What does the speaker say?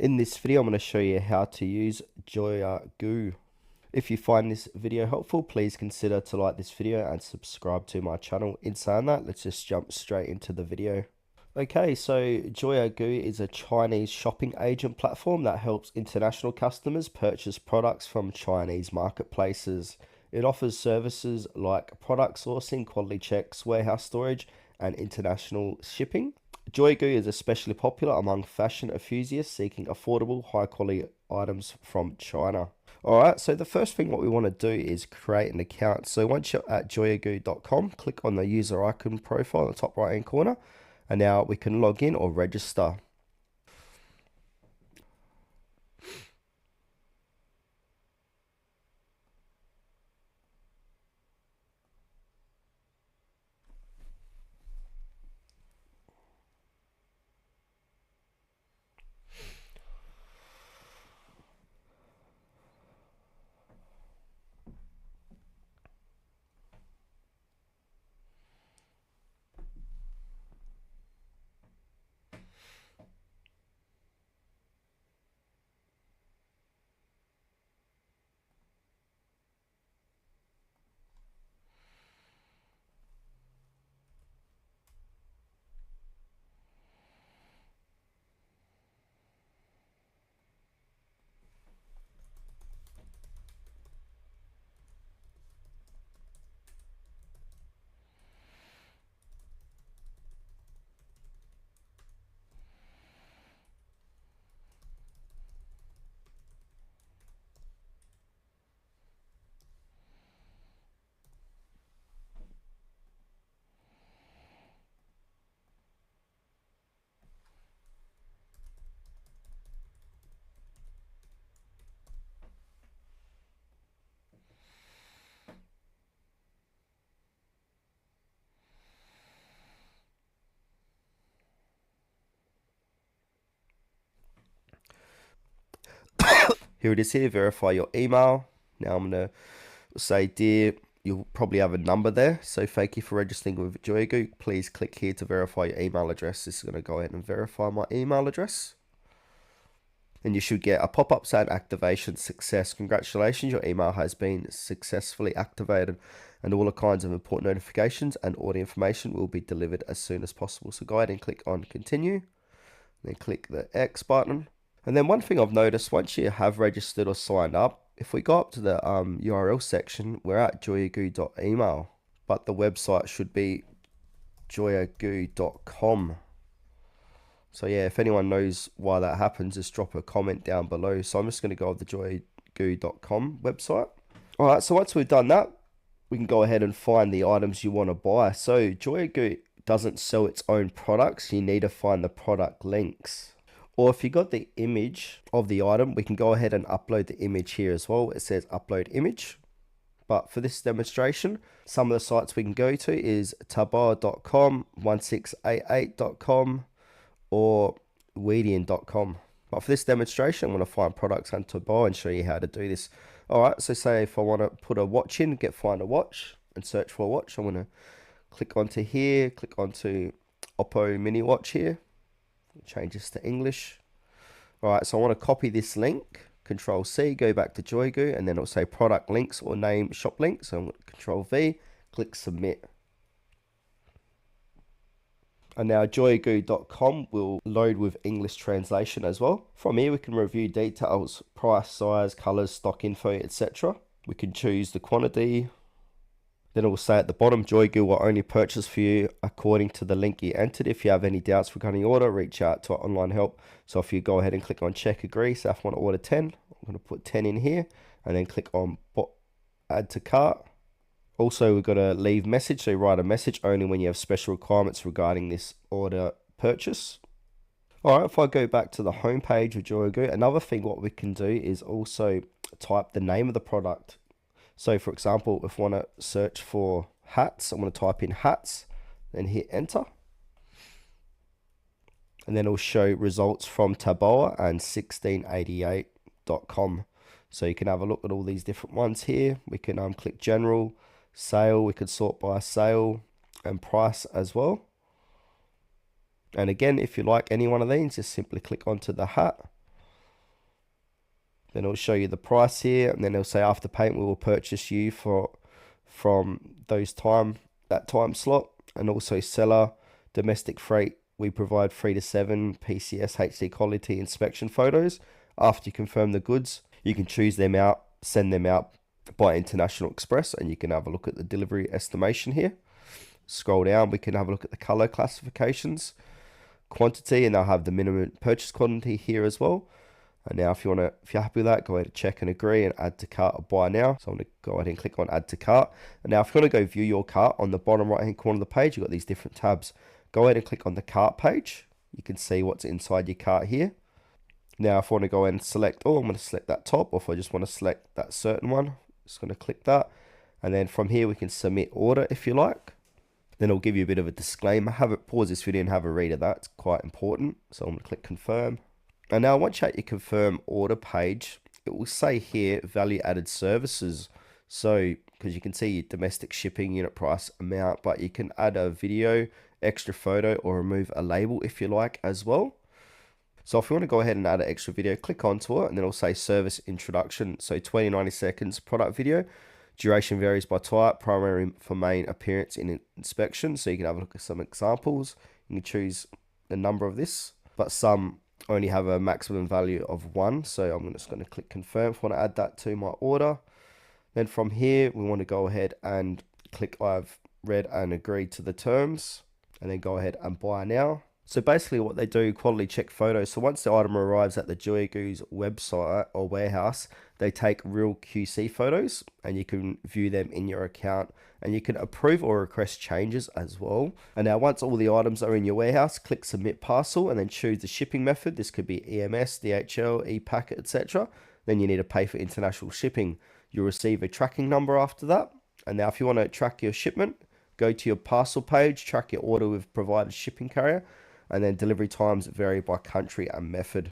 In this video, I'm going to show you how to use JoyaGoo. If you find this video helpful, please consider to like this video and subscribe to my channel. In saying that, let's just jump straight into the video. Okay, so JoyaGoo is a Chinese shopping agent platform that helps international customers purchase products from Chinese marketplaces. It offers services like product sourcing, quality checks, warehouse storage, and international shipping. JoyaGoo is especially popular among fashion enthusiasts seeking affordable, high-quality items from China. Alright, so the first thing what we want to do is create an account. So once you're at joyagoo.com, click on the user icon profile in the top right-hand corner, and now we can log in or register. Here it is here, verify your email. Now I'm going to say, dear, you'll probably have a number there. So thank you for registering with JoyaGoo. Please click here to verify your email address. This is going to go ahead and verify my email address. And you should get a pop-up saying activation success. Congratulations, your email has been successfully activated, and all the kinds of important notifications and all the information will be delivered as soon as possible. So go ahead and click on continue, then click the X button. And then one thing I've noticed, once you have registered or signed up, if we go up to the URL section, we're at joyagoo.email, but the website should be joyagoo.com. So yeah, if anyone knows why that happens, just drop a comment down below. So I'm just going to go to the joyagoo.com website. All right, so once we've done that, we can go ahead and find the items you want to buy. So JoyaGoo doesn't sell its own products. You need to find the product links. Or if you got the image of the item, we can go ahead and upload the image here as well. It says upload image. But for this demonstration, some of the sites we can go to is taboa.com, 1688.com, or weedian.com. But for this demonstration, I'm going to find products on Taboa and show you how to do this. Alright, so say if I want to put a watch in, find a watch and search for a watch, I'm going to click onto here, click onto Oppo mini watch here. Change this to English. Alright, so I want to copy this link, Control C, go back to JoyaGoo, and then it'll say product links or name shop link. So I'm going to Control V, click submit. And now joyagoo.com will load with English translation as well. From here we can review details, price, size, colors, stock info, etc. We can choose the quantity. Then it will say at the bottom, JoyaGoo will only purchase for you according to the link you entered. If you have any doubts regarding your order, reach out to our online help. So if you go ahead and click on check agree, so if I want to order 10, I'm going to put 10 in here and then click on add to cart. Also, we've got to leave message, so you write a message only when you have special requirements regarding this order purchase. Alright, if I go back to the home page of JoyaGoo, another thing what we can do is also type the name of the product. So for example, if I want to search for hats, I'm going to type in hats, then hit enter. And then it'll show results from Taboa and 1688.com. So you can have a look at all these different ones here. We can click general, sale, we could sort by sale and price as well. And again, if you like any one of these, just simply click onto the hat Then it'll show you the price here, and then it'll say after payment we will purchase you from that time slot. And also seller, domestic freight, we provide 3 to 7 PCS HD quality inspection photos. After you confirm the goods, you can choose them out, send them out by International Express, and you can have a look at the delivery estimation here. Scroll down, we can have a look at the color classifications, quantity, and they'll have the minimum purchase quantity here as well. And now if you're happy with that, go ahead and check and agree and add to cart or buy now. So I'm going to go ahead and click on add to cart. And now if you want to go view your cart, on the bottom right hand corner of the page, you've got these different tabs. Go ahead and click on the cart page. You can see what's inside your cart here. Now if I want to go ahead and select all, I'm going to select that top, or if I just want to select that certain one, just going to click that. And then from here we can submit order if you like. Then it'll give you a bit of a disclaimer. Pause this video and have a read of that. It's quite important. So I'm going to click confirm. And now once you're at your confirm order page, it will say here value added services. So because you can see your domestic shipping, unit price, amount, but you can add a video, extra photo, or remove a label if you like as well. So if you want to go ahead and add an extra video, click onto it, and then it'll say service introduction. So 20, 90 seconds product video. Duration varies by type, primary for main appearance in inspection. So you can have a look at some examples. You can choose the number of this, but some only have a maximum value of 1. So I'm just going to click confirm if I want to add that to my order. Then from here, we want to go ahead and click I've read and agreed to the terms, and then go ahead and buy now. So basically what they do, quality check photos. So once the item arrives at the JoyaGoo's website or warehouse, they take real QC photos, and you can view them in your account, and you can approve or request changes as well. And now once all the items are in your warehouse, click submit parcel and then choose the shipping method. This could be EMS, DHL, e-packet, etc. Then you need to pay for international shipping. You'll receive a tracking number after that. And now if you want to track your shipment, go to your parcel page, track your order with provided shipping carrier, and then delivery times vary by country and method.